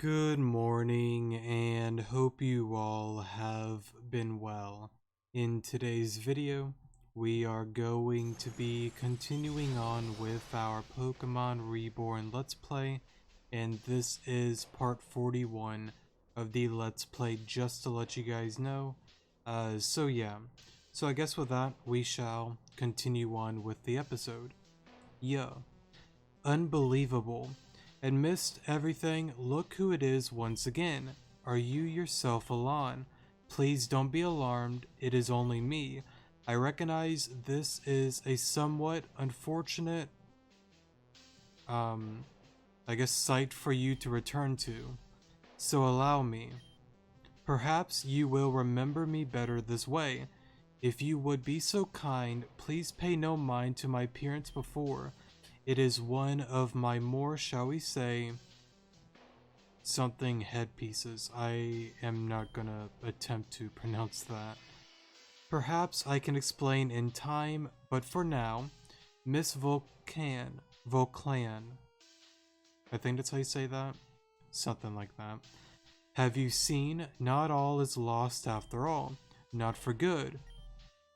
Good morning, and hope you all have been well. In today's video, we are going to be continuing on with our Pokemon Reborn Let's Play, and this is part 41 of the Let's Play, just to let you guys know. So I guess with that, we shall continue on with the episode. Yeah. Unbelievable. Amidst everything, look who it is once again. Are you yourself, Alon? Please don't be alarmed, it is only me. I recognize this is a somewhat unfortunate, I guess, site for you to return to. So allow me. Perhaps you will remember me better this way. If you would be so kind, please pay no mind to my appearance before. It is one of my more, shall we say, something headpieces. I am not gonna attempt to pronounce that. Perhaps I can explain in time, but for now, Miss Volclan. I think that's how you say that. Something like that. Have you seen? Not all is lost after all. Not for good.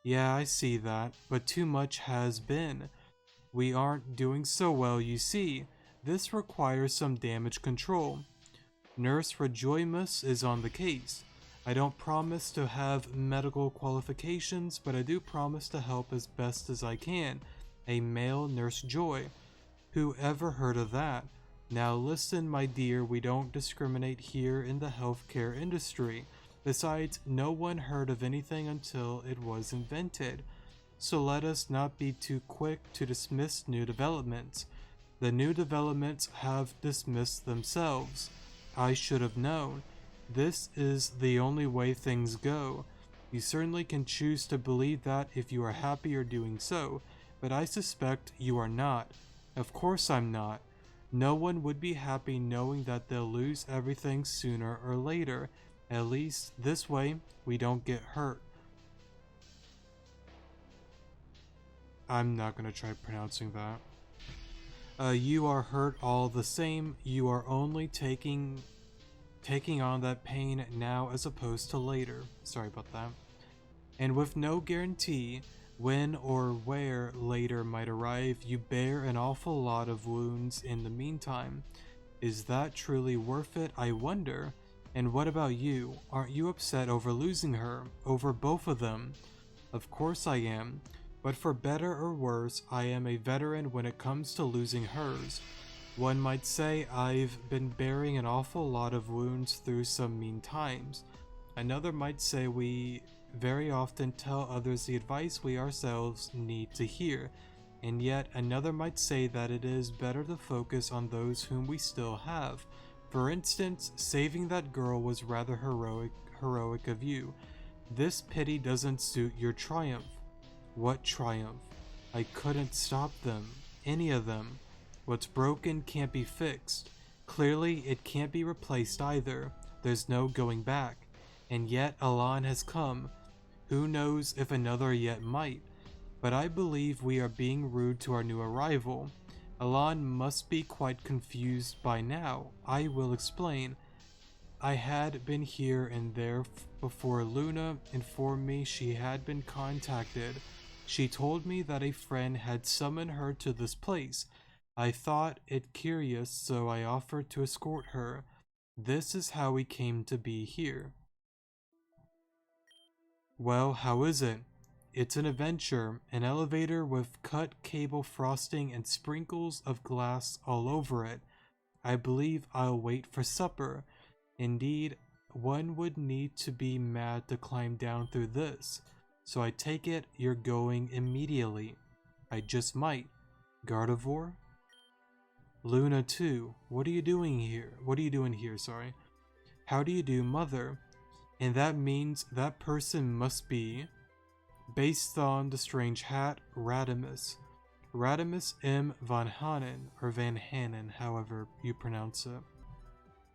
Yeah, I see that, but too much has been. We aren't doing so well, you see. This requires some damage control. Nurse Rejoimus is on the case. I don't promise to have medical qualifications, but I do promise to help as best as I can. A male Nurse Joy. Who ever heard of that? Now listen, my dear, we don't discriminate here in the healthcare industry. Besides, no one heard of anything until it was invented. So let us not be too quick to dismiss new developments. The new developments have dismissed themselves. I should have known. This is the only way things go. You certainly can choose to believe that if you are happier doing so, but I suspect you are not. Of course I'm not. No one would be happy knowing that they'll lose everything sooner or later. At least this way we don't get hurt. I'm not gonna try pronouncing that. You are hurt all the same. You are only taking on that pain now as opposed to later. Sorry about that. And with no guarantee when or where later might arrive, you bear an awful lot of wounds in the meantime. Is that truly worth it, I wonder? And what about you? Aren't you upset over losing her? Over both of them? Of course I am. But for better or worse, I am a veteran when it comes to losing hers. One might say I've been bearing an awful lot of wounds through some mean times. Another might say we very often tell others the advice we ourselves need to hear. And yet another might say that it is better to focus on those whom we still have. For instance, saving that girl was rather heroic of you. This pity doesn't suit your triumph. What triumph? I couldn't stop them. Any of them. What's broken can't be fixed. Clearly, it can't be replaced either. There's no going back. And yet, Alon has come. Who knows if another yet might. But I believe we are being rude to our new arrival. Alon must be quite confused by now. I will explain. I had been here and there before Luna informed me she had been contacted. She told me that a friend had summoned her to this place. I thought it curious, so I offered to escort her. This is how we came to be here. Well, how is it? It's an adventure, an elevator with cut cable frosting and sprinkles of glass all over it. I believe I'll wait for supper. Indeed, one would need to be mad to climb down through this. So I take it you're going immediately. I just might. Gardevoir? Luna too. What are you doing here? Sorry. How do you do, mother? And that means that person must be, based on the strange hat, Radimus. Radimus M. Van Hanen, or Van Hanen, however you pronounce it.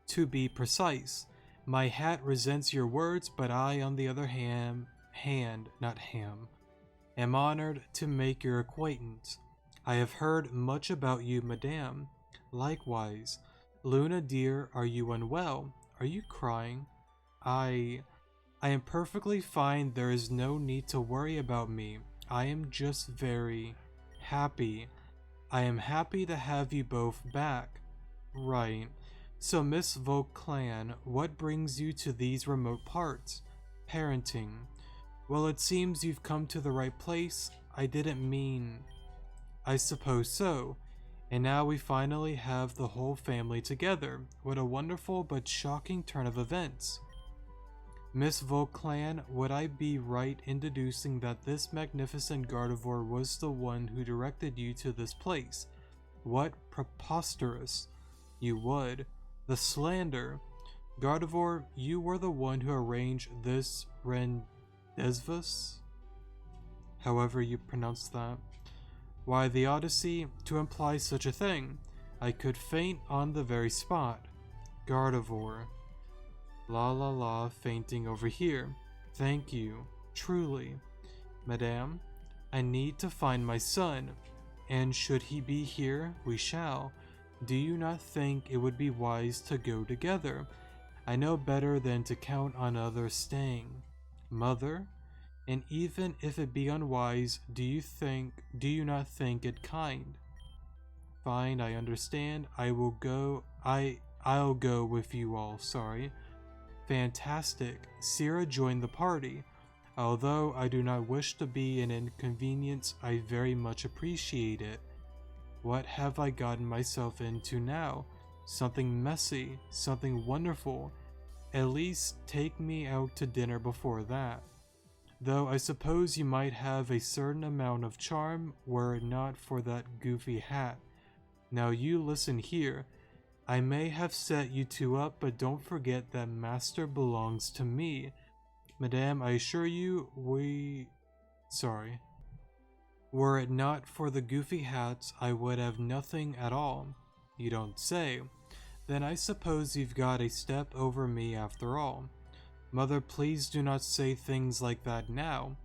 To be precise, my hat resents your words, but I, on the other hand, am honored to make your acquaintance. I have heard much about you, madame. Likewise, Luna dear, are you unwell? Are you crying? I am perfectly fine. There is no need to worry about me. I am just very happy. I am happy to have you both back. Right. So Miss Volclan, what brings you to these remote parts? Parenting. Well, it seems you've come to the right place. I didn't mean... I suppose so. And now we finally have the whole family together. What a wonderful but shocking turn of events. Miss Volclan, would I be right in deducing that this magnificent Gardevoir was the one who directed you to this place? What preposterous! You would. The slander! Gardevoir, you were the one who arranged this rendezvous? However you pronounce that. Why, the Odyssey, to imply such a thing. I could faint on the very spot. Gardevoir. La la la, fainting over here. Thank you, truly. Madame, I need to find my son, and should he be here, we shall. Do you not think it would be wise to go together? I know better than to count on others staying. Mother? And even if it be unwise, do you not think it kind? Fine, I understand. I'll go with you all, sorry. Fantastic. Sierra joined the party. Although I do not wish to be an inconvenience, I very much appreciate it. What have I gotten myself into now? Something messy, something wonderful. At least take me out to dinner before that. Though I suppose you might have a certain amount of charm were it not for that goofy hat. Now you listen here. I may have set you two up, but don't forget that master belongs to me. Madame, I assure you, Were it not for the goofy hats, I would have nothing at all. You don't say. Then I suppose you've got a step over me after all. Mother, please do not say things like that now.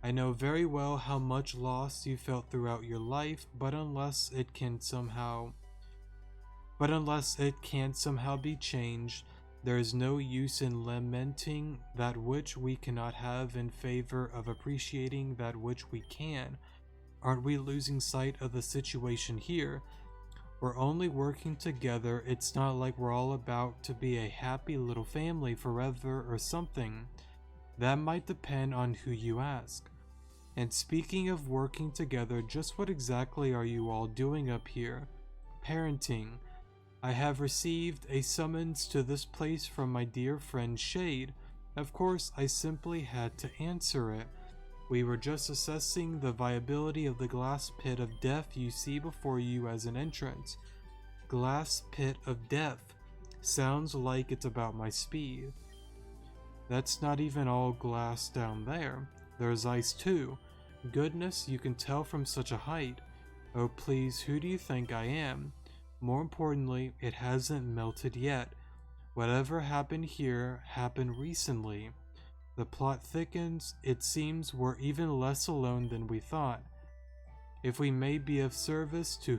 I know very well how much loss you felt throughout your life, but unless it can somehow be changed, there is no use in lamenting that which we cannot have in favor of appreciating that which we can. Aren't we losing sight of the situation here? We're only working together. It's not like we're all about to be a happy little family forever or something. That might depend on who you ask. And speaking of working together, just what exactly are you all doing up here? Parenting. I have received a summons to this place from my dear friend Shade. Of course, I simply had to answer it. We were just assessing the viability of the glass pit of death you see before you as an entrance. Glass pit of death. Sounds like it's about my speed. That's not even all glass down there. There's ice too. Goodness, you can tell from such a height. Oh please, who do you think I am? More importantly, it hasn't melted yet. Whatever happened here happened recently. The plot thickens. It seems we're even less alone than we thought. If we may be of service to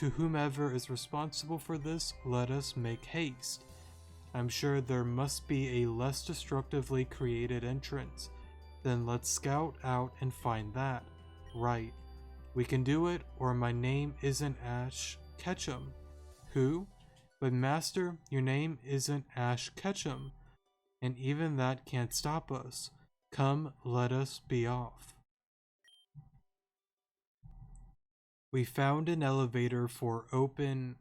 whomever is responsible for this, let us make haste. I'm sure there must be a less destructively created entrance. Then let's scout out and find that. Right. We can do it, or my name isn't Ash Ketchum. Who? But Master, your name isn't Ash Ketchum. And even that can't stop us. Come, let us be off. We found an elevator for open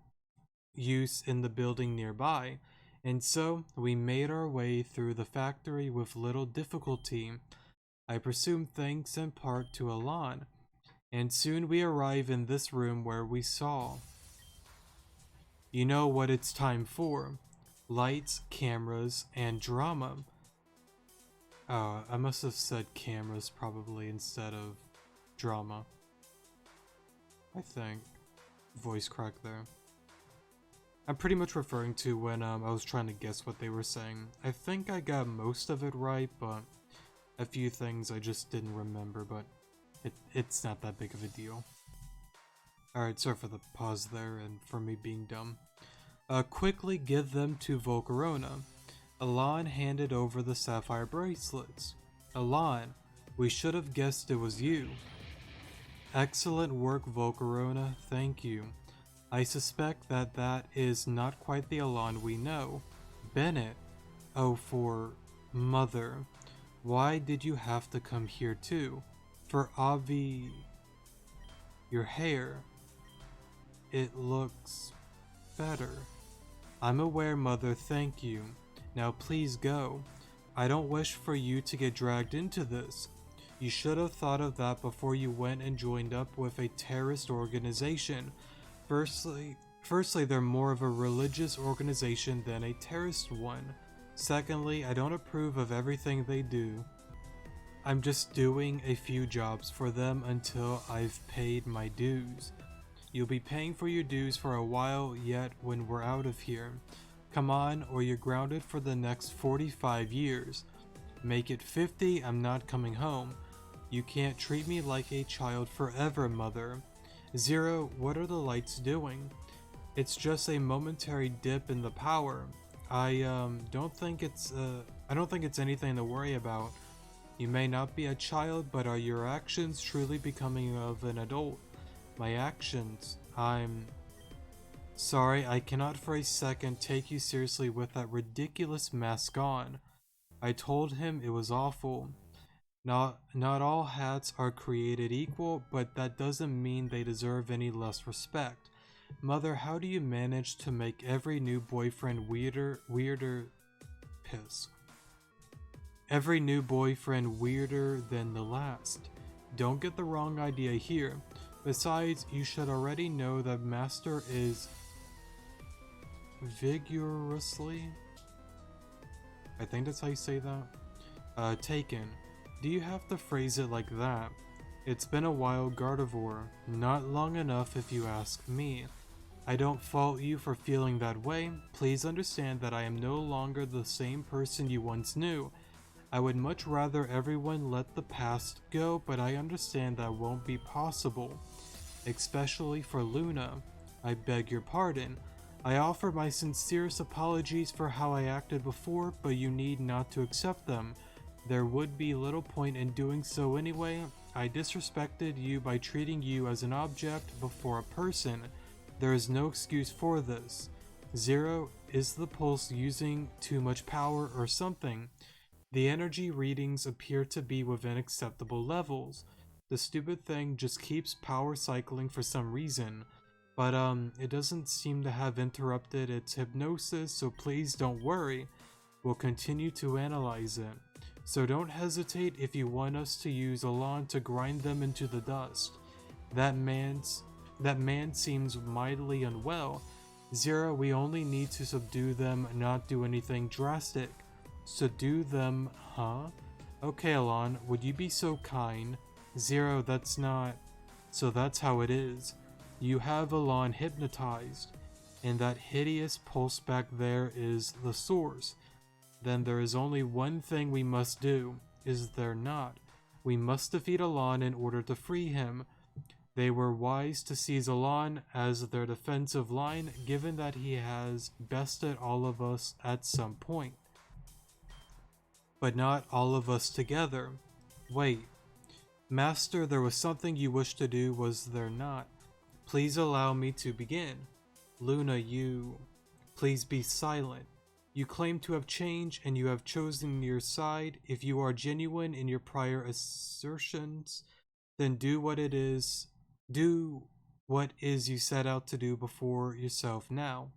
use in the building nearby, and so we made our way through the factory with little difficulty. I presume thanks in part to Alan, and soon we arrive in this room where we saw. You know what it's time for. Lights, cameras, and drama. I must have said cameras probably instead of drama. I think. Voice crack there. I'm pretty much referring to when I was trying to guess what they were saying. I think I got most of it right, but a few things I just didn't remember, but it's not that big of a deal. Alright, sorry for the pause there and for me being dumb. Quickly give them to Volcarona. Alon handed over the sapphire bracelets. Alon, we should have guessed it was you. Excellent work, Volcarona, thank you. I suspect that that is not quite the Alon we know. Bennett. Oh, for mother. Why did you have to come here too? For Avi... Your hair. It looks better. I'm aware, mother, thank you. Now please go. I don't wish for you to get dragged into this. You should have thought of that before you went and joined up with a terrorist organization. Firstly, they're more of a religious organization than a terrorist one. Secondly, I don't approve of everything they do. I'm just doing a few jobs for them until I've paid my dues. You'll be paying for your dues for a while yet when we're out of here. Come on, or you're grounded for the next 45 years. Make it 50, I'm not coming home. You can't treat me like a child forever, mother. Zero, what are the lights doing? It's just a momentary dip in the power. I don't think it's anything to worry about. You may not be a child, but are your actions truly becoming of an adult? My actions, I'm sorry, I cannot for a second take you seriously with that ridiculous mask on. I told him it was awful. Not all hats are created equal, but that doesn't mean they deserve any less respect. Mother, how do you manage to make every new boyfriend weirder than the last? Don't get the wrong idea here. Besides, you should already know that Master is vigorously, I think that's how you say that, taken. Do you have to phrase it like that? It's been a while, Gardevoir. Not long enough if you ask me. I don't fault you for feeling that way. Please understand that I am no longer the same person you once knew. I would much rather everyone let the past go, but I understand that won't be possible. Especially for Luna. I beg your pardon. I offer my sincerest apologies for how I acted before, but you need not to accept them. There would be little point in doing so anyway. I disrespected you by treating you as an object before a person. There is no excuse for this. Zero, is the pulse using too much power or something? The energy readings appear to be within acceptable levels. The stupid thing just keeps power cycling for some reason, but it doesn't seem to have interrupted its hypnosis, so please don't worry. We'll continue to analyze it. So don't hesitate if you want us to use Alon to grind them into the dust. That man seems mightily unwell. Zero, we only need to subdue them, not do anything drastic. Subdue them, huh? Okay, Alon, would you be so kind? Zero, that's not... So that's how it is. You have Alon hypnotized, and that hideous pulse back there is the source. Then there is only one thing we must do, is there not? We must defeat Alon in order to free him. They were wise to seize Alon as their defensive line, given that he has bested all of us at some point. But not all of us together. Wait. Master, there was something you wished to do, was there not? Please allow me to begin. Luna, you... Please be silent. You claim to have changed, and you have chosen your side. If you are genuine in your prior assertions, then do what is you set out to do for yourself now,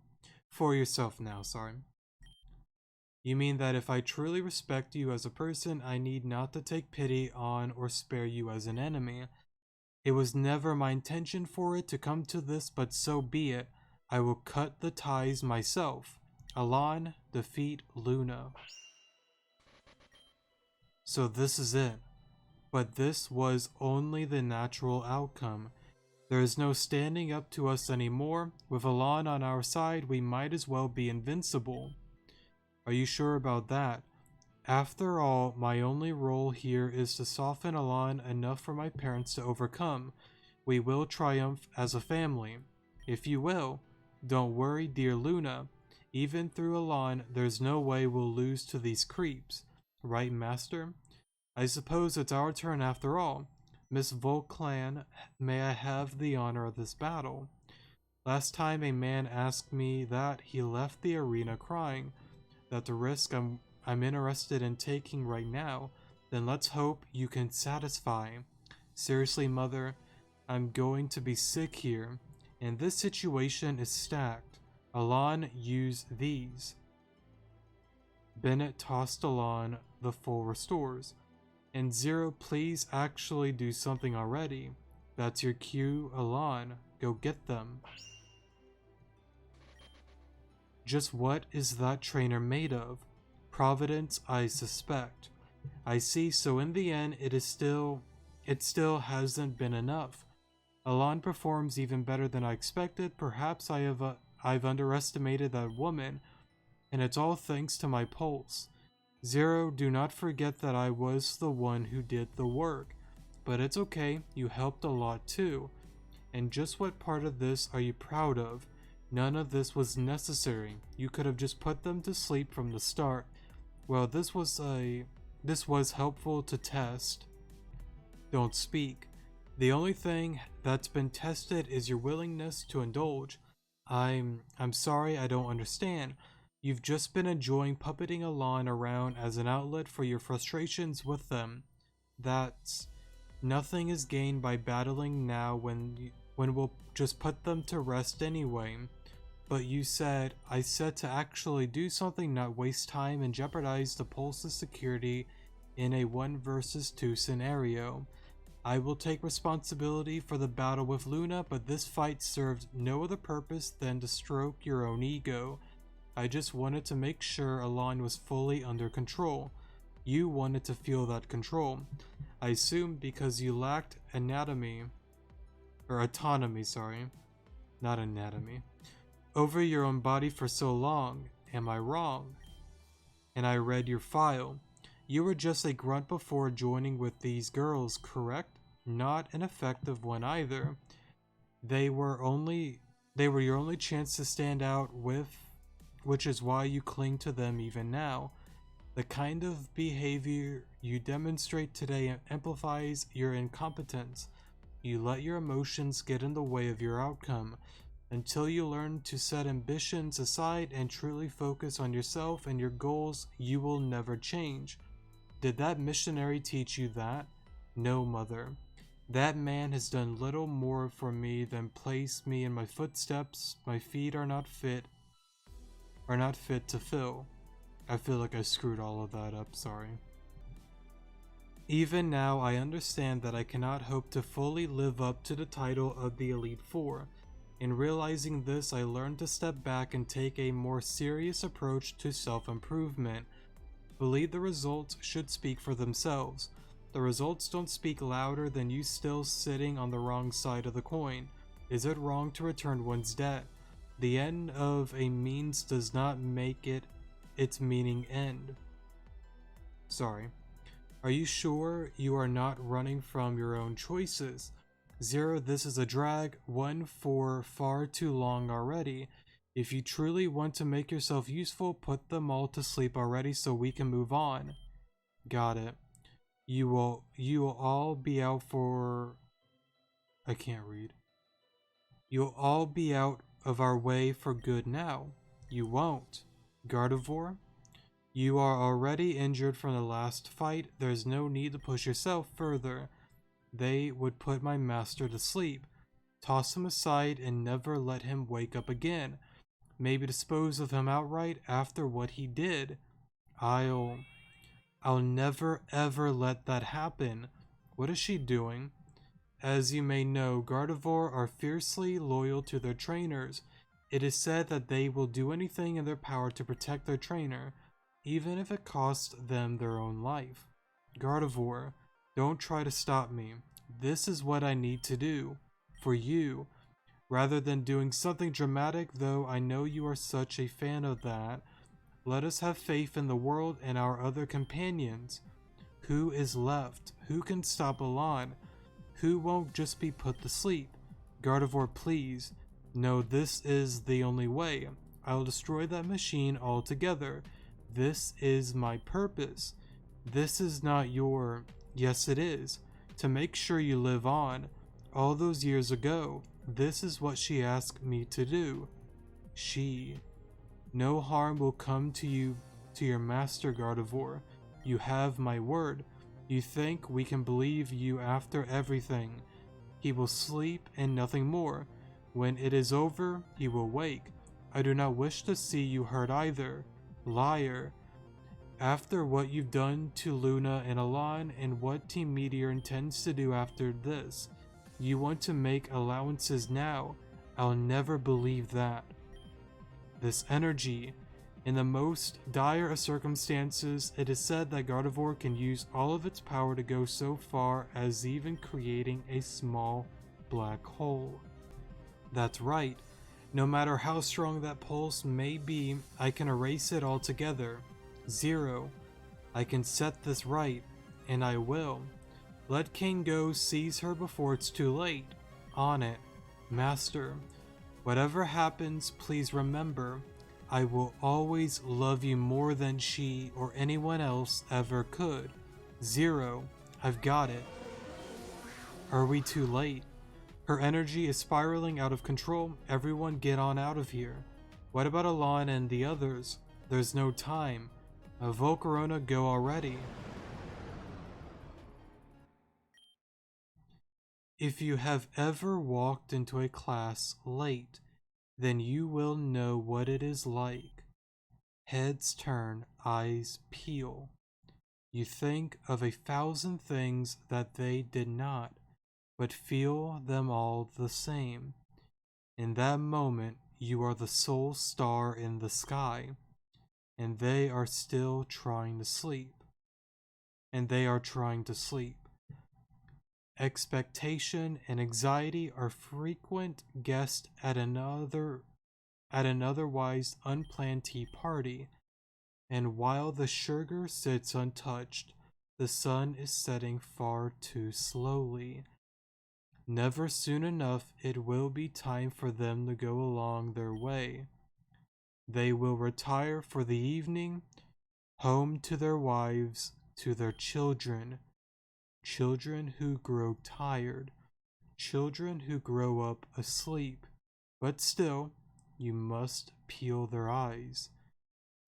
sorry. You mean that if I truly respect you as a person, I need not to take pity on or spare you as an enemy. It was never my intention for it to come to this, but so be it. I will cut the ties myself. Alon, defeat Luna. So this is it. But this was only the natural outcome. There is no standing up to us anymore. With Alon on our side, we might as well be invincible. Are you sure about that? After all, my only role here is to soften Alon enough for my parents to overcome. We will triumph as a family. If you will. Don't worry, dear Luna. Even through Elan, there's no way we'll lose to these creeps. Right, Master? I suppose it's our turn after all. Miss Volclan, may I have the honor of this battle? Last time a man asked me that, he left the arena crying. That's a risk I'm interested in taking right now. Then let's hope you can satisfy. Seriously, Mother, I'm going to be sick here, and this situation is stacked. Elan, use these. Bennett tossed Elan the full restores. And Zero, please actually do something already. That's your cue, Elan. Go get them. Just what is that trainer made of? Providence, I suspect. I see, so in the end, it still hasn't been enough. Elan performs even better than I expected. Perhaps I've underestimated that woman, and it's all thanks to my pulse. Zero, do not forget that I was the one who did the work. But it's okay, you helped a lot too. And just what part of this are you proud of? None of this was necessary. You could have just put them to sleep from the start. Well, this was helpful to test. Don't speak. The only thing that's been tested is your willingness to indulge. I'm sorry, I don't understand. You've just been enjoying puppeting Elan around as an outlet for your frustrations with them. That's nothing is gained by battling now when we'll just put them to rest anyway. But I said to actually do something, not waste time and jeopardize the Pulse's security in a 1 versus 2 scenario. I will take responsibility for the battle with Luna, but this fight served no other purpose than to stroke your own ego. I just wanted to make sure Elan was fully under control. You wanted to feel that control. I assume because you lacked autonomy, not anatomy, over your own body for so long. Am I wrong? And I read your file. You were just a grunt before joining with these girls, correct? Not an effective one either. They were your only chance to stand out with, which is why you cling to them even now. The kind of behavior you demonstrate today amplifies your incompetence. You let your emotions get in the way of your outcome. Until you learn to set ambitions aside and truly focus on yourself and your goals, you will never change. Did that missionary teach you that? No, Mother. That man has done little more for me than place me in my footsteps. My feet are not fit to fill. I feel like I screwed all of that up, sorry. Even now, I understand that I cannot hope to fully live up to the title of the Elite Four. In realizing this, I learned to step back and take a more serious approach to self-improvement. Believe the results should speak for themselves. The results don't speak louder than you still sitting on the wrong side of the coin. Is it wrong to return one's debt? The end of a means does not make its meaning end. Sorry. Are you sure you are not running from your own choices? Zero, this is a drag, one for far too long already. If you truly want to make yourself useful, put them all to sleep already so we can move on. Got it. You will all be out for... I can't read. You'll all be out of our way for good now. You won't. Gardevoir? You are already injured from the last fight. There's no need to push yourself further. They would put my master to sleep. Toss him aside and never let him wake up again. Maybe dispose of him outright after what he did. I'll never ever let that happen. What is she doing? As you may know, Gardevoir are fiercely loyal to their trainers. It is said that they will do anything in their power to protect their trainer, even if it costs them their own life. Gardevoir, don't try to stop me. This is what I need to do. For you. Rather than doing something dramatic, though I know you are such a fan of that, let us have faith in the world and our other companions. Who is left? Who can stop Elan? Who won't just be put to sleep? Gardevoir, please. No, this is the only way. I'll destroy that machine altogether. This is my purpose. This is not your... Yes, it is. To make sure you live on. All those years ago, this is what she asked me to do. No harm will come to you, to your master, Gardevoir. You have my word. You think we can believe you after everything. He will sleep and nothing more. When it is over, he will wake. I do not wish to see you hurt either. Liar. After what you've done to Luna and Alon and what Team Meteor intends to do after this, you want to make allowances now. I'll never believe that. This energy. In the most dire of circumstances, it is said that Gardevoir can use all of its power to go so far as even creating a small black hole. That's right. No matter how strong that pulse may be, I can erase it altogether. Zero. I can set this right, and I will. Let King go seize her before it's too late. On it. Master. Whatever happens, please remember, I will always love you more than she or anyone else ever could. Zero. I've got it. Are we too late? Her energy is spiraling out of control. Everyone get on out of here. What about Alon and the others? There's no time. Volcarona, go already. If you have ever walked into a class late, then you will know what it is like. Heads turn, eyes peel. You think of 1,000 things that they did not, but feel them all the same. In that moment, you are the sole star in the sky, and they are still trying to sleep. Expectation and anxiety are frequent guests at an otherwise unplanned tea party, and while the sugar sits untouched, the sun is setting far too slowly. Never soon enough it will be time for them to go along their way. They will retire for the evening, home to their wives, to their children. Children who grow tired, children who grow up asleep, but still, you must peel their eyes.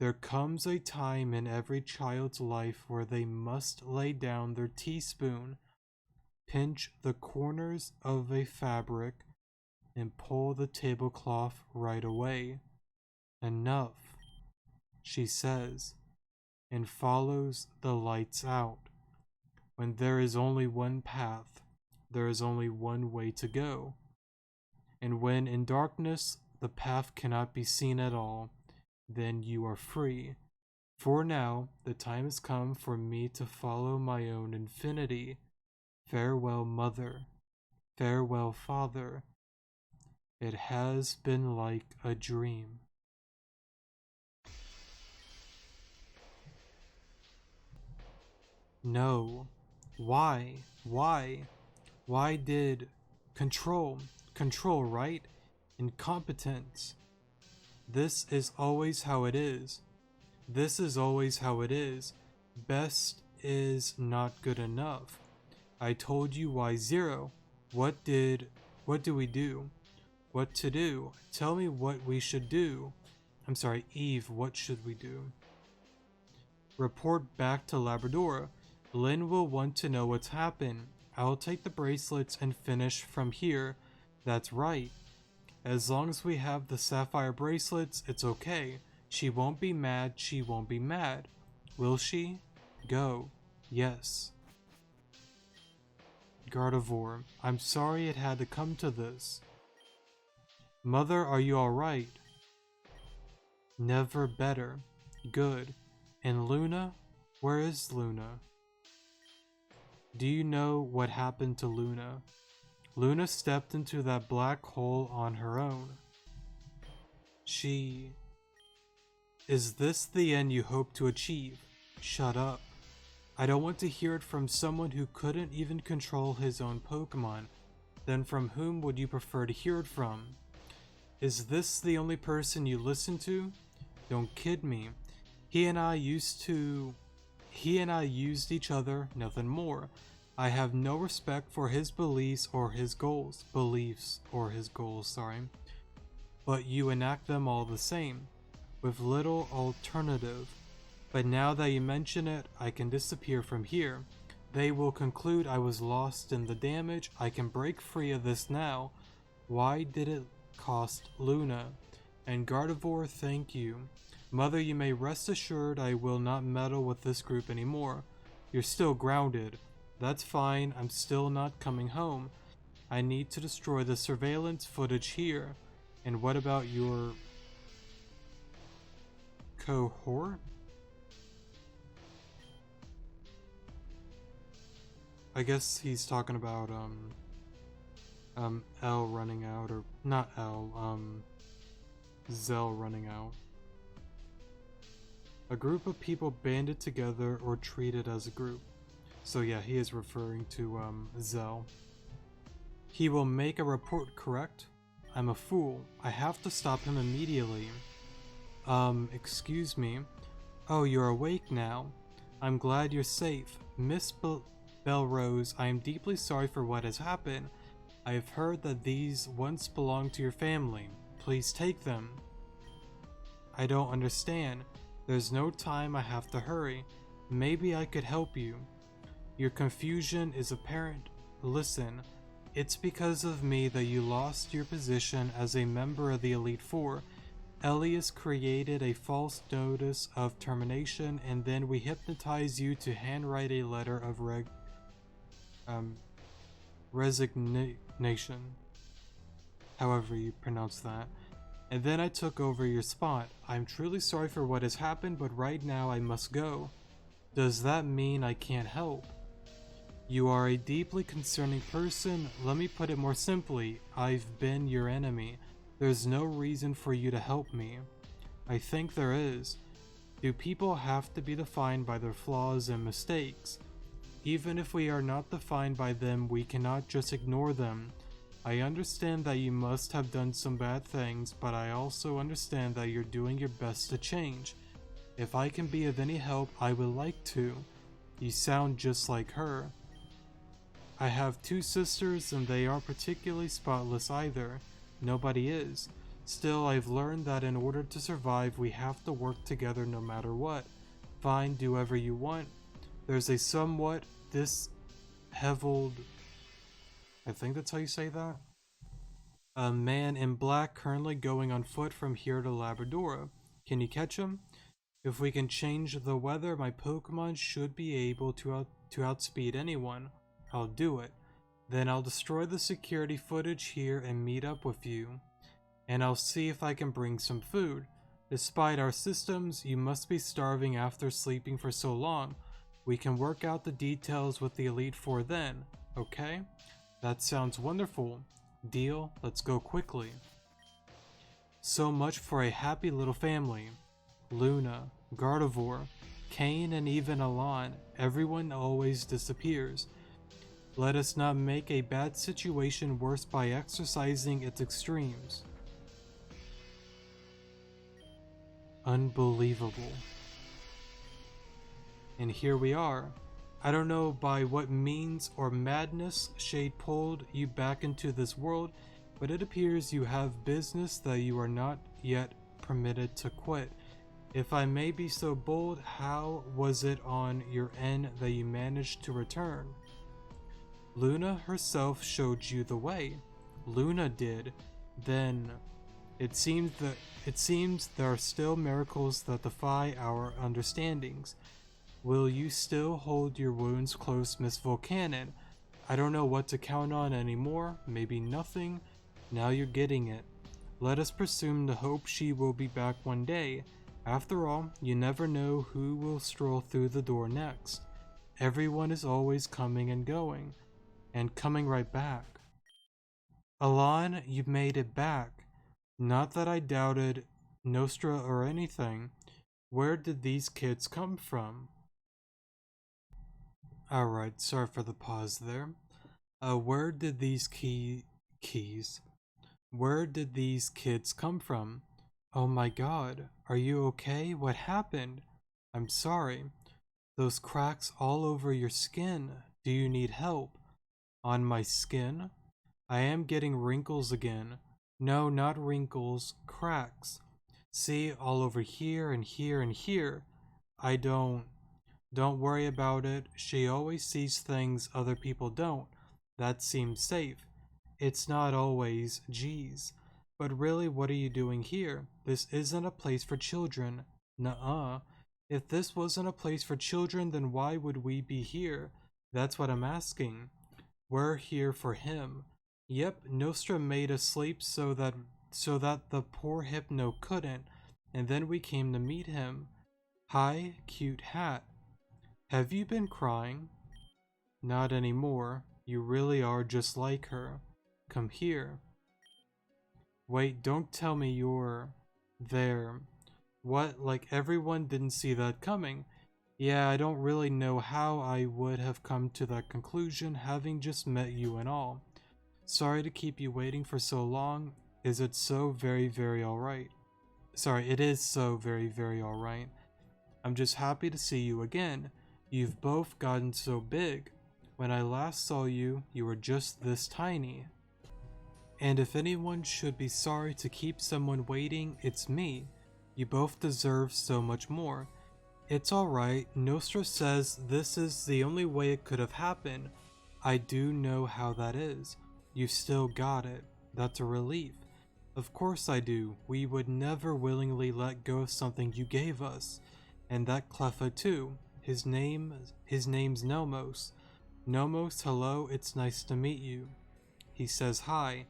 There comes a time in every child's life where they must lay down their teaspoon, pinch the corners of a fabric, and pull the tablecloth right away. Enough, she says, and follows the lights out. When there is only one path, there is only one way to go. And when in darkness the path cannot be seen at all, then you are free. For now, the time has come for me to follow my own infinity. Farewell, Mother. Farewell, Father. It has been like a dream. No. Why? Why did... Control, right? Incompetence. This is always how it is. Best is not good enough. I told you why zero. What do we do? What to do? Tell me what we should do. I'm sorry, Eve, what should we do? Report back to Labrador. Lynn will want to know what's happened. I'll take the bracelets and finish from here. That's right. As long as we have the sapphire bracelets, it's okay. She won't be mad. Will she? Go. Yes. Gardevoir, I'm sorry it had to come to this. Mother, are you alright? Never better. Good. And Luna? Where is Luna? Do you know what happened to Luna? Luna stepped into that black hole on her own. Is this the end you hope to achieve? Shut up. I don't want to hear it from someone who couldn't even control his own Pokemon. Then from whom would you prefer to hear it from? Is this the only person you listen to? Don't kid me. He and I used to... He and I used each other, nothing more. I have no respect for his beliefs or his goals. Sorry. But you enact them all the same, with little alternative. But now that you mention it, I can disappear from here. They will conclude I was lost in the damage. I can break free of this now. Why did it cost Luna? And Gardevoir, thank you. Mother, you may rest assured I will not meddle with this group anymore. You're still grounded. That's fine, I'm still not coming home. I need to destroy the surveillance footage here. And what about your... cohort? I guess he's talking about, L running out, or not L, Zell running out. A group of people banded together or treated as a group. So yeah, he is referring to, Zell. He will make a report, correct? I'm a fool. I have to stop him immediately. Excuse me. Oh, you're awake now. I'm glad you're safe. Miss Belrose, I am deeply sorry for what has happened. I have heard that these once belonged to your family. Please take them. I don't understand. There's no time, I have to hurry. Maybe I could help you. Your confusion is apparent. Listen, it's because of me that you lost your position as a member of the Elite Four. Elias created a false notice of termination, and then we hypnotized you to handwrite a letter of resignation. However you pronounce that. And then I took over your spot. I'm truly sorry for what has happened, but right now I must go. Does that mean I can't help? You are a deeply concerning person. Let me put it more simply. I've been your enemy. There's no reason for you to help me. I think there is. Do people have to be defined by their flaws and mistakes? Even if we are not defined by them, we cannot just ignore them. I understand that you must have done some bad things, but I also understand that you're doing your best to change. If I can be of any help, I would like to. You sound just like her. I have two sisters and they aren't particularly spotless either. Nobody is. Still, I've learned that in order to survive, we have to work together no matter what. Fine, do whatever you want. There's a somewhat disheveled... I think that's how you say that? A man in black currently going on foot from here to Labrador. Can you catch him? If we can change the weather, my Pokemon should be able to outspeed anyone. I'll do it. Then I'll destroy the security footage here and meet up with you. And I'll see if I can bring some food. Despite our systems, you must be starving after sleeping for so long. We can work out the details with the Elite Four then, okay? That sounds wonderful. Deal, let's go quickly. So much for a happy little family. Luna, Gardevoir, Kane, and even Alon, everyone always disappears. Let us not make a bad situation worse by exercising its extremes. Unbelievable. And here we are. I don't know by what means or madness Shade pulled you back into this world, but it appears you have business that you are not yet permitted to quit. If I may be so bold, how was it on your end that you managed to return? Luna herself showed you the way. Luna did. Then it seems there are still miracles that defy our understandings. Will you still hold your wounds close, Miss Volcanon? I don't know what to count on anymore. Maybe nothing. Now you're getting it. Let us presume the hope she will be back one day. After all, you never know who will stroll through the door next. Everyone is always coming and going, and coming right back. Alon, you made it back. Not that I doubted Nostra or anything. Where did these kids come from? Alright, sorry for the pause there. Where did these keys? Where did these kids come from? Oh my god, are you okay? What happened? I'm sorry. Those cracks all over your skin. Do you need help? On my skin? I am getting wrinkles again. No, not wrinkles, cracks. See, all over here and here and here. I don't worry about it. She always sees things other people don't. That seems safe. It's not always, geez. But really, what are you doing here? This isn't a place for children. Nuh-uh. If this wasn't a place for children, then why would we be here? That's what I'm asking. We're here for him. Yep, Nostra made us sleep so that the poor Hypno couldn't, and then we came to meet him. Hi, cute hat. Have you been crying? Not anymore. You really are just like her. Come here. Wait, don't tell me you're there. What, like everyone didn't see that coming? Yeah, I don't really know how I would have come to that conclusion having just met you and all. Sorry to keep you waiting for so long. Is it so very alright? Sorry, it is so very alright. I'm just happy to see you again. You've both gotten so big. When I last saw you, you were just this tiny. And if anyone should be sorry to keep someone waiting, it's me. You both deserve so much more. It's alright, Nostra says this is the only way it could have happened. I do know how that is. You've still got it. That's a relief. Of course I do. We would never willingly let go of something you gave us. And that Cleffa too. His name's Nomos. Nomos, hello, it's nice to meet you. He says hi.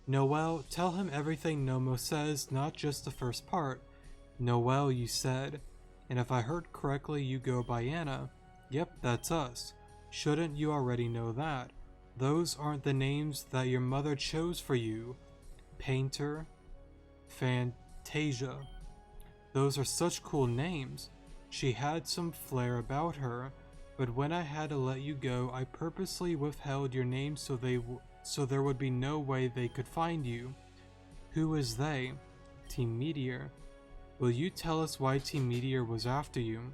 Noelle, tell him everything Nomos says, not just the first part. Noelle, you said. And if I heard correctly, you go by Anna. Yep, that's us. Shouldn't you already know that? Those aren't the names that your mother chose for you. Painter, Fantasia. Those are such cool names. She had some flair about her, but when I had to let you go, I purposely withheld your name so there would be no way they could find you. Who is they? Team Meteor. Will you tell us why Team Meteor was after you?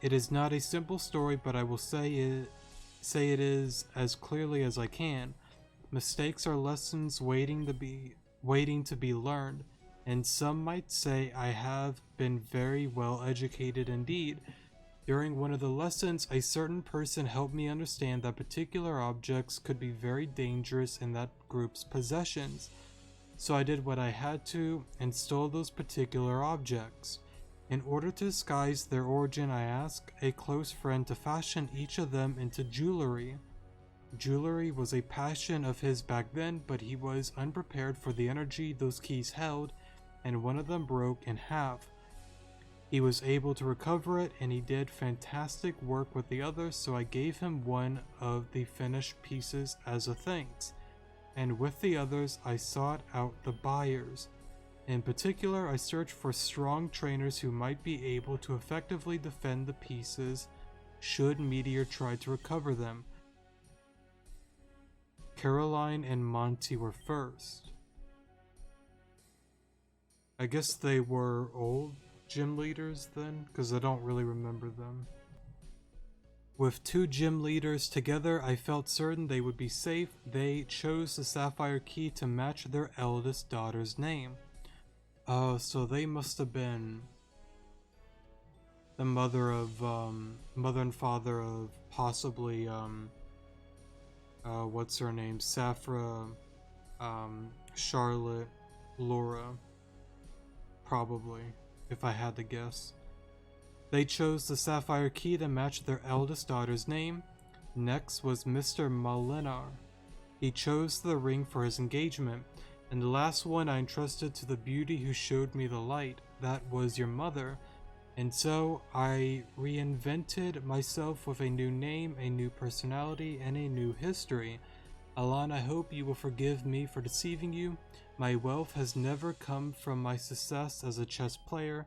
It is not a simple story, but I will say it is as clearly as I can. Mistakes are lessons waiting to be learned, and some might say I have been very well educated indeed. During one of the lessons, a certain person helped me understand that particular objects could be very dangerous in that group's possessions. So I did what I had to and stole those particular objects. In order to disguise their origin, I asked a close friend to fashion each of them into jewelry. Jewelry was a passion of his back then, but he was unprepared for the energy those keys held, and one of them broke in half. He was able to recover it, and he did fantastic work with the others, so I gave him one of the finished pieces as a thanks. And with the others, I sought out the buyers. In particular, I searched for strong trainers who might be able to effectively defend the pieces should Meteor try to recover them. Caroline and Monty were first. I guess they were old gym leaders then, because I don't really remember them. With two gym leaders together, I felt certain they would be safe. They chose the sapphire key to match their eldest daughter's name. Oh, so they must have been the mother and father of possibly, what's her name? Saphra, Charlotte, Laura. Probably, if I had to guess. They chose the sapphire key to match their eldest daughter's name. Next was Mr. Molinar. He chose the ring for his engagement. And the last one I entrusted to the beauty who showed me the light. That was your mother. And so I reinvented myself with a new name, a new personality, and a new history. Alan, I hope you will forgive me for deceiving you. My wealth has never come from my success as a chess player.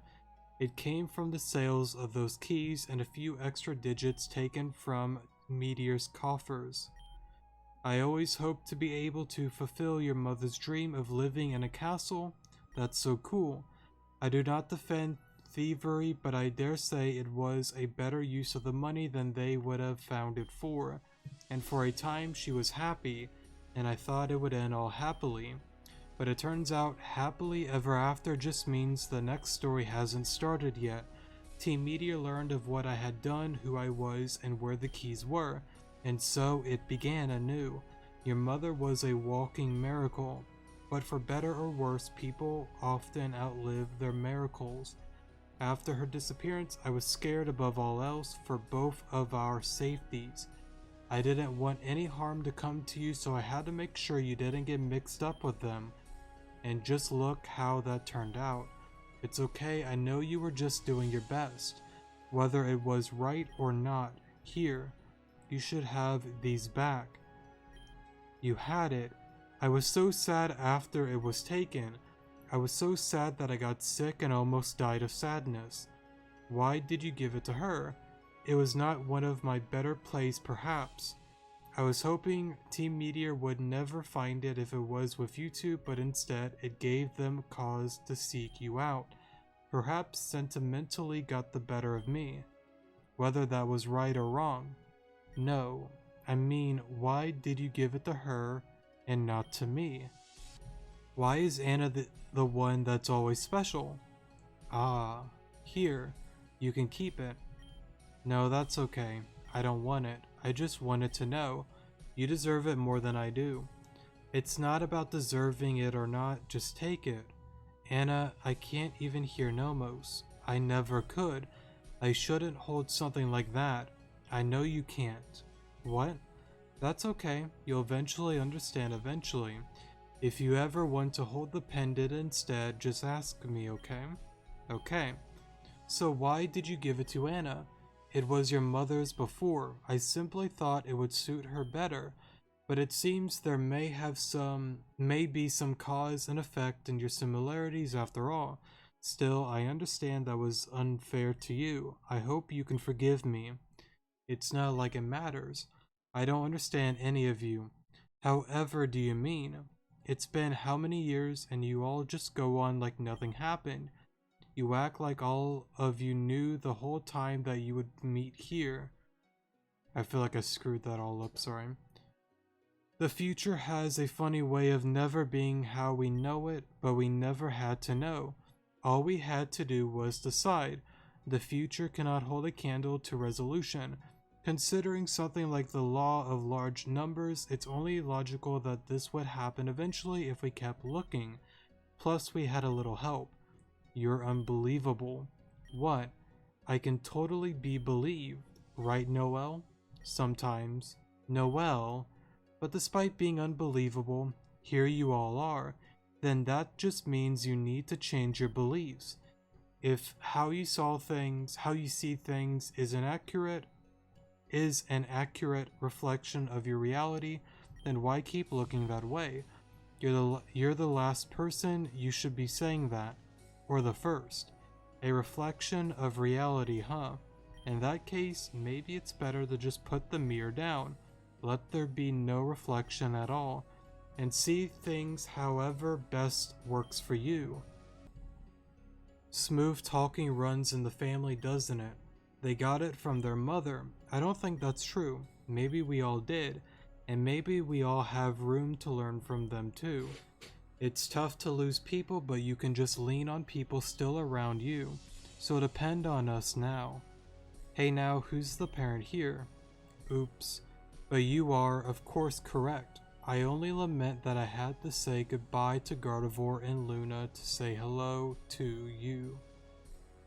It came from the sales of those keys and a few extra digits taken from Meteor's coffers. I always hoped to be able to fulfill your mother's dream of living in a castle. That's so cool. I do not defend thievery, but I dare say it was a better use of the money than they would have found it for. And for a time she was happy, and I thought it would end all happily. But it turns out happily ever after just means the next story hasn't started yet. Team Meteor learned of what I had done, who I was, and where the keys were, and so it began anew. Your mother was a walking miracle, but for better or worse, people often outlive their miracles. After her disappearance, I was scared above all else for both of our safeties. I didn't want any harm to come to you, so I had to make sure you didn't get mixed up with them. And just look how that turned out. It's okay, I know you were just doing your best. Whether it was right or not, here, you should have these back. You had it. I was so sad after it was taken. I was so sad that I got sick and almost died of sadness. Why did you give it to her? It was not one of my better plays, perhaps. I was hoping Team Meteor would never find it if it was with you two, but instead it gave them cause to seek you out. Perhaps sentimentally got the better of me. Whether that was right or wrong. No, I mean, why did you give it to her and not to me? Why is Anna the one that's always special? Ah, here, you can keep it. No, that's okay. I don't want it. I just wanted to know. You deserve it more than I do. It's not about deserving it or not, just take it. Anna, I can't even hear Nomos. I never could. I shouldn't hold something like that. I know you can't. What? That's okay. You'll eventually understand eventually. If you ever want to hold the pendant instead, just ask me, okay? Okay. So why did you give it to Anna? It was your mother's before. I simply thought it would suit her better. But it seems there may be some cause and effect in your similarities after all. Still, I understand that was unfair to you. I hope you can forgive me. It's not like it matters. I don't understand any of you. However do you mean? It's been how many years and you all just go on like nothing happened. You act like all of you knew the whole time that you would meet here. I feel like I screwed that all up, sorry. The future has a funny way of never being how we know it, but we never had to know. All we had to do was decide. The future cannot hold a candle to resolution. Considering something like the law of large numbers, it's only logical that this would happen eventually if we kept looking. Plus, we had a little help. You're unbelievable. What? I can totally be believed, right, Noelle? Sometimes. Noelle? But despite being unbelievable, here you all are. Then that just means you need to change your beliefs. If how you see things is an accurate reflection of your reality, then why keep looking that way? You're the last person you should be saying that. Or the first. A reflection of reality, huh? In that case, maybe it's better to just put the mirror down. Let there be no reflection at all, and see things however best works for you. Smooth talking runs in the family, doesn't it? They got it from their mother. I don't think that's true. Maybe we all did, and maybe we all have room to learn from them too. It's tough to lose people, but you can just lean on people still around you, so depend on us now. Hey now, who's the parent here? Oops. But you are, of course, correct. I only lament that I had to say goodbye to Gardevoir and Luna to say hello to you.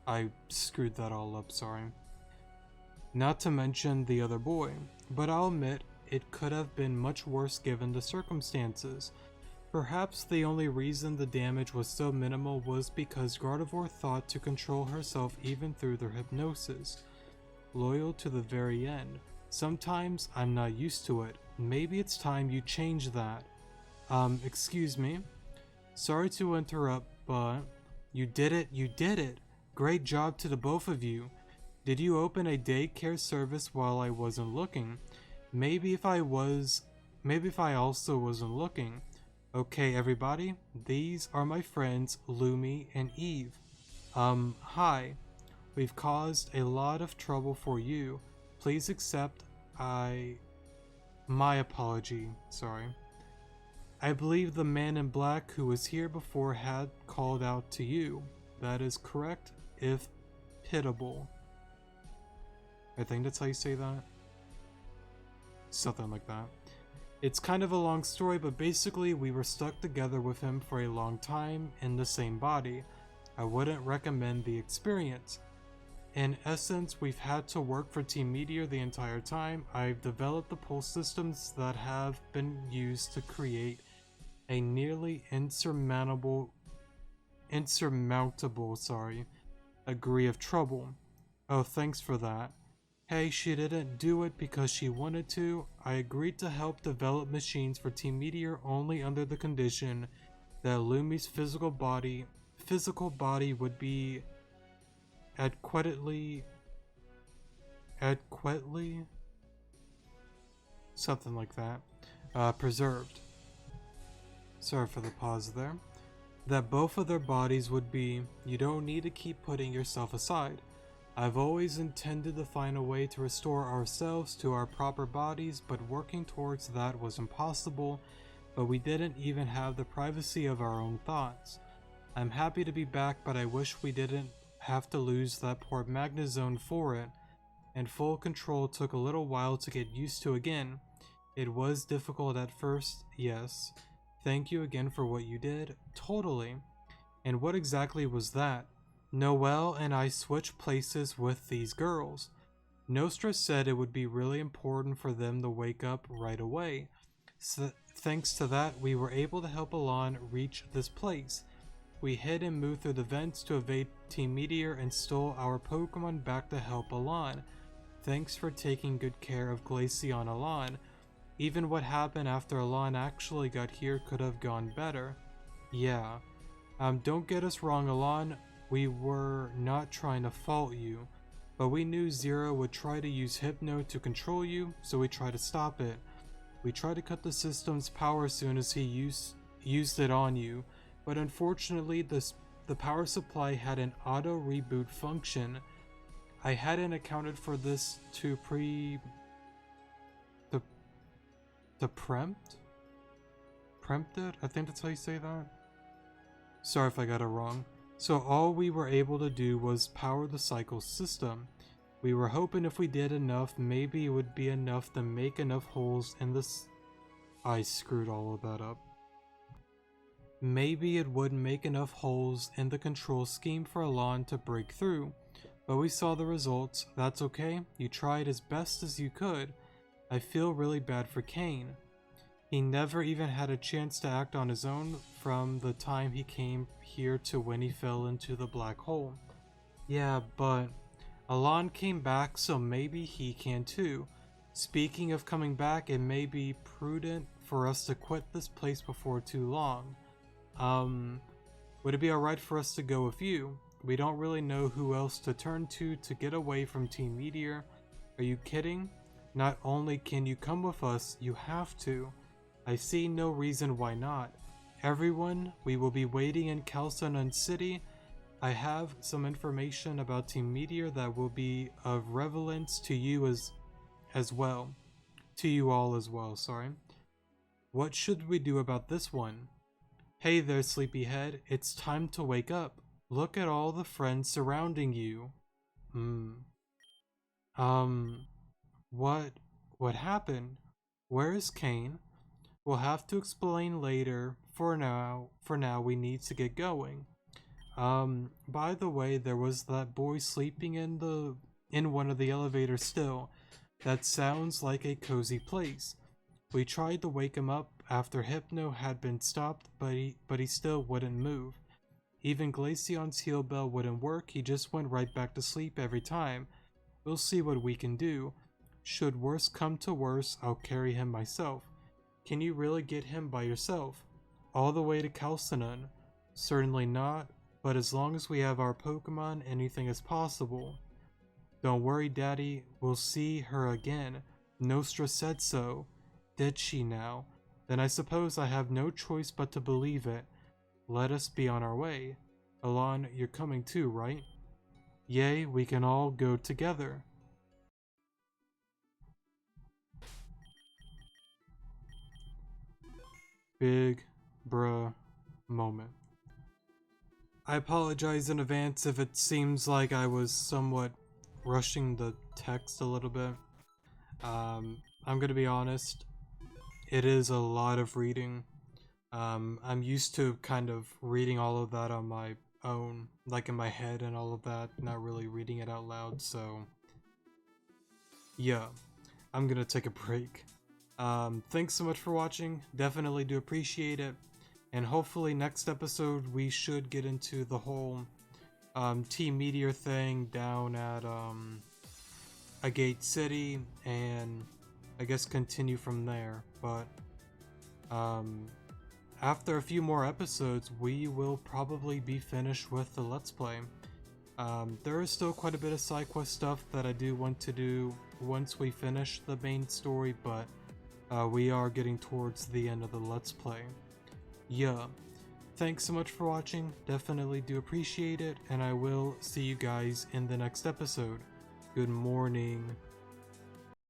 I screwed that all up, sorry. Not to mention the other boy, but I'll admit it could have been much worse given the circumstances. Perhaps the only reason the damage was so minimal was because Gardevoir thought to control herself even through their hypnosis. Loyal to the very end. Sometimes I'm not used to it. Maybe it's time you change that. Excuse me? Sorry to interrupt, but you did it! Great job to the both of you. Did you open a daycare service while I wasn't looking? Maybe if I was maybe if I also wasn't looking. Okay, everybody, these are my friends Lumi and Eve. Hi. We've caused a lot of trouble for you. Please accept my apology. Sorry. I believe the man in black who was here before had called out to you. That is correct, if pitiable. I think that's how you say that. Something like that. It's kind of a long story, but basically we were stuck together with him for a long time in the same body. I wouldn't recommend the experience. In essence, we've had to work for Team Meteor the entire time. I've developed the pulse systems that have been used to create a nearly insurmountable degree of trouble. Oh, thanks for that. Hey, she didn't do it because she wanted to. I agreed to help develop machines for Team Meteor only under the condition that Lumi's physical body would be adequately something like that, preserved. Sorry for the pause there. That both of their bodies would be. You don't need to keep putting yourself aside. I've always intended to find a way to restore ourselves to our proper bodies, but working towards that was impossible, but we didn't even have the privacy of our own thoughts. I'm happy to be back, but I wish we didn't have to lose that poor magnezone for it, and full control took a little while to get used to again. It was difficult at first, yes. Thank you again for what you did. Totally. And what exactly was that? Noelle and I switched places with these girls. Nostra said it would be really important for them to wake up right away. So, thanks to that, we were able to help Alon reach this place. We hid and moved through the vents to evade Team Meteor and stole our Pokemon back to help Alon. Thanks for taking good care of Glaceon Alon. Even what happened after Alon actually got here could have gone better. Yeah. Don't get us wrong, Alon. We were not trying to fault you, but we knew Zero would try to use Hypno to control you, so we tried to stop it. We tried to cut the system's power as soon as he used it on you, but unfortunately the power supply had an auto reboot function. I hadn't accounted for this to preempt it? I think that's how you say that. Sorry if I got it wrong. So all we were able to do was power the cycle system. We were hoping if we did enough, maybe it would be enough to make enough holes in this. I screwed all of that up. Maybe it would make enough holes in the control scheme for Alon to break through. But we saw the results. That's okay. You tried as best as you could. I feel really bad for Kane. He never even had a chance to act on his own from the time he came here to when he fell into the black hole. Yeah, but Alon came back, so maybe he can too. Speaking of coming back, it may be prudent for us to quit this place before too long. Would it be alright for us to go with you? We don't really know who else to turn to get away from Team Meteor. Are you kidding? Not only can you come with us, you have to. I see no reason why not. Everyone, we will be waiting in Calcenon City. I have some information about Team Meteor that will be of relevance to you as well. To you all as well, sorry. What should we do about this one? Hey there, sleepyhead. It's time to wake up. Look at all the friends surrounding you. What happened? Where is Kane? We'll have to explain later. For now we need to get going. By the way, there was that boy sleeping in one of the elevators still. That sounds like a cozy place. We tried to wake him up after Hypno had been stopped, but he still wouldn't move. Even Glaceon's heal bell wouldn't work. He just went right back to sleep every time. We'll see what we can do. Should worse come to worse, I'll carry him myself. Can you really get him by yourself? All the way to Calcenon? Certainly not, but as long as we have our Pokemon, anything is possible. Don't worry, Daddy, we'll see her again. Nostra said so. Did she now? Then I suppose I have no choice but to believe it. Let us be on our way. Alon, you're coming too, right? Yay, we can all go together. Big bruh moment. I apologize in advance if it seems like I was somewhat rushing the text a little bit. I'm gonna be honest, it is a lot of reading. I'm used to kind of reading all of that on my own, like in my head and all of that, not really reading it out loud, so yeah, I'm gonna take a break. Thanks so much for watching, definitely do appreciate it, and hopefully next episode we should get into the whole Team Meteor thing down at Agate City, and I guess continue from there, but after a few more episodes, we will probably be finished with the Let's Play. There is still quite a bit of side quest stuff that I do want to do once we finish the main story, but we are getting towards the end of the Let's Play. Yeah, thanks so much for watching, definitely do appreciate it, and I will see you guys in the next episode. Good morning.